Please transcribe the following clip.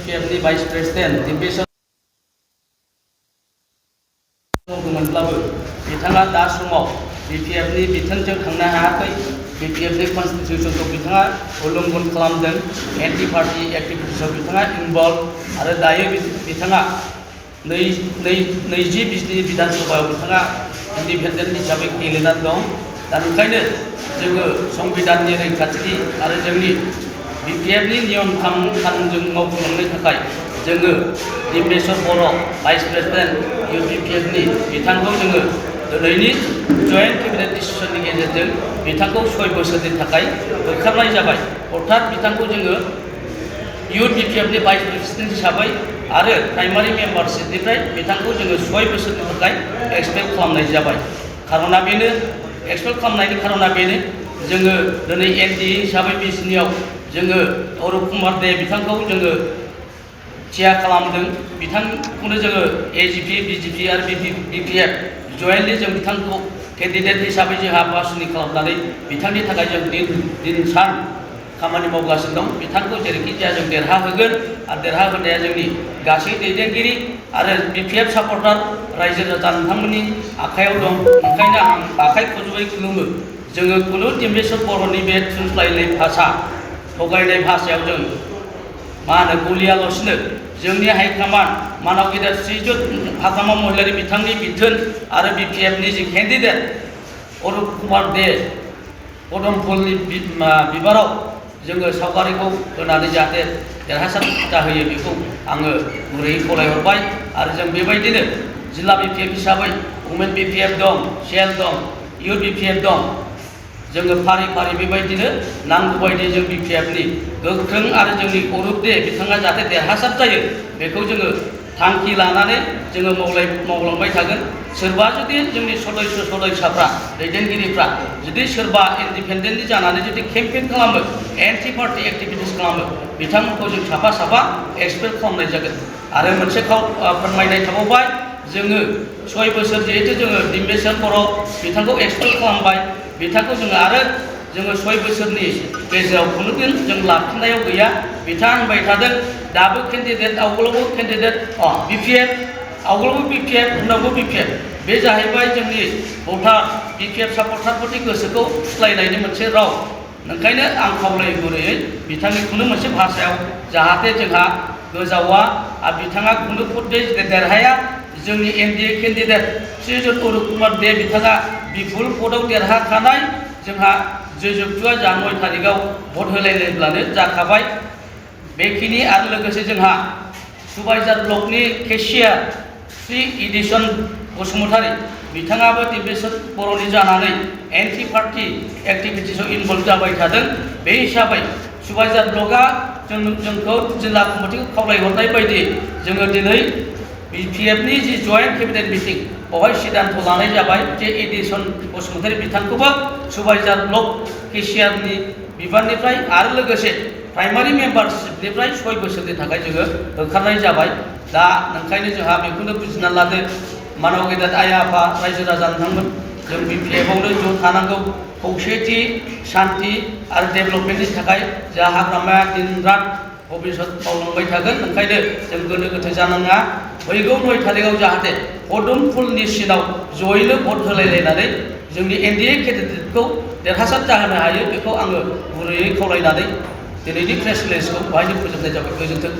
BPFनि vice president Dipesh मोनब्लाबो बिथाङा दा समाव BPFनि बिथोनजों थांनो हायाखै। BPFनि कन्स्टिटिउसनखौ बिथाङा उल्लंघन खालामदों। एन्टि पार्टी एक्टिभिटिसआव बिथाङा इनभल्भ आरो दायो बिथाङा 2020 बिधान सभायाव बिथाङा इन्डिपेन्डेन्ट हिसाबै गेलेनानै दं। दा ओंखायनो जोङो संबिधाननि रैखाथि आरो जोंनि BPFनि नियम खानुनजों मावफुंलांनो थाखाय जोङो दिपेश्वर बर' भाइस प्रेसिडेन्ट BPFनि बिथांखौ जोङो दिनैनि जयेन्ट केबिनेट डिसिसननि गेजेरजों बिथांखौ 6 बोसोरनि थाखाय होखारनाय जाबाय। अर्थात बिथांखौ जोङो BPFनि भाइस प्रेसिडेन्ट हिसाबै आरो प्राइमारि मेम्बारशिपनिफ्राय बिथांखौ जोङो 6 बोसोरनि थाखाय एक्सपेल खालामनाय जाबाय। खारना बेनो एक्सपेल खालामनायनि खारना बेनो जोङो दिनै NDA हिसाबै बिसिनियाव जोङो अरुप कुमार दे बिथांखौ जोङो थिया खालामदों। बिथांखौनो जोङो AGP, BJP आरो BPF जयेन्टलि जों बिथांखौ केन्डिडेट हिसाबै जोंहा बासुनि खालामनानै बिथांनि थाखाय जों दिन सान खामानि मावगासिनो दं। बिथांखौ जेरैखि जाया जों देरहाहोगोन आरो देरहाहोनाया जोंनि गासै दैदेनगिरि आरो BPF सापर्टार रायजो राजा नोंथांमोननि आखायाव दं। ओंखायनो आं आखाइ खज'यै खुलुमो। जोङो खुनु दिपेश्वर बर'नि बे थुनज्लायनाय भाषा थगायनाय भाषायाव जों गलियालासिनो जोंनि हाइकमान्ड मानव गेदेर श्रीजुत हाग्रामा महिलारि बिथांनि बिथोन आरो BPFनि जि केन्डिडेट अरुप कुमार दे पदमफुलनि बिबाराव जोङो सावगारिखौ होनानै जाहाथे देरहासार जाहोयो बेखौ आङो गुरैयै खावलायहरबाय। आरो जों बेबायदिनो जिल्ला BPF हिसाबै वुमेन BPF दं, सेल दं, इउथ BPF दं। जोङो फारि फारि बेबायदिनो नांगौ बायदि जों BPFनि गोख्रों आरो जोंनि अरुप दे बिथाङा जाहाथे देरहासार जायो बेखौ जोङो थांखि लानानै जोङो मावलांबाय थागोन। सोरबा जुदि जोंनि सदस्यफ्रा दैदेनगिरिफ्रा जुदि सोरबा इन्डिपेन्डेन्टलि जानानै जुदि केम्पेइन खालामो, एन्टि पार्टी एक्टिभिटिस खालामो, बिथांमोनखौ जों साफा साफा एक्सपेल खालामनाय जागोन। आरो मोनसे फोरमायनाय थाबावबाय जोङो 6 बोसोर जिहेतु जोङो दिपेश्वर बर' बिथांखौ एक्सपेल खालामबाय। बिथांखौ जोङो आरो जोङो 6 बोसोरनि गेजेराव खुनु दिन जों लाफिननायाव गैया। बिथाङा होनबाय थादों दाबो केन्डिडेट आवगोलावबो केन्डिडेट BPF आवगोलावबो BPF उनावबो BPF। बे जाहैबाय जोंनि भटार BPF सापर्टारफोरनि गोसोखौ फुस्लायनायनि मोनसे राव। ओंखायनो आं खावलायो गुरैयै बिथांनि खुनु मोनसे भाषायाव जाहाथे जोंहा गोजावा आरो बिथाङा खुनु भटै देरहाया। जोंनि NDA केन्डिडेट श्रीजुत अरुप कुमार दे बिथाङा बिपुल भटआव देरहाखानाय। जोंहा जयजुक्तुआ जानुवारि तारिखआव भट होलायलायब्लानो जाखाबाय। बेखिनि आरो लोगोसे जोंहा सुबाइझार ब्लकनि केशियार श्री इदिसन बसुमतारी बिथाङाबो दिपेश्वर बर'नि जानानै एन्टि पार्टी एक्टिभिटिसआव इनभल्भ जाबाय थादों। बे हिसाबै सुबाइझार ब्लकआ जोंखौ जिल्ला कमिटिखौ खावलायहरनाय बायदि जोङो दिनै BPFनि जि जयेन्ट केबिनेट मिटिं बेवहाय सिद्धान्त लानाय जाबाय जे इदिसन बसुमतारी बिथांखौबो सुबाइझार ब्लक केशियारनि बिबाननिफ्राय आरो लोगोसे प्राइमारि मेम्बारशिपनिफ्राय 6 बोसोरनि थाखाय जोङो होखारनाय जाबाय। दा ओंखायनो जोंहा बेखौनो बुजिना लादो मानव गेदेर आइ आफा रायजो राजा नोंथांमोन जों BPFआवनो ज' थानांगौ। खौसेथि शान्ति आरो डेभेलपमेन्टनि थाखाय जोंहा हाग्रामाया दिन रात भबिसत मावलांबाय थागोन। ओंखायनो जों गोनो गोथो जानाङा। फैगौ 9 तारिखआव जाहाथे पदमफुलनि सिनाव जयैनो भट होलायलायनानै जोंनि NDA केन्डिडेटखौ देरहासार जाहोनो हायो बेखौ आङो गुरैयै खावलायनानै दिनैनि प्रेस रिलिजखौ बेवहायनो फोजोबनाय जाबाय। गोजोन्थों।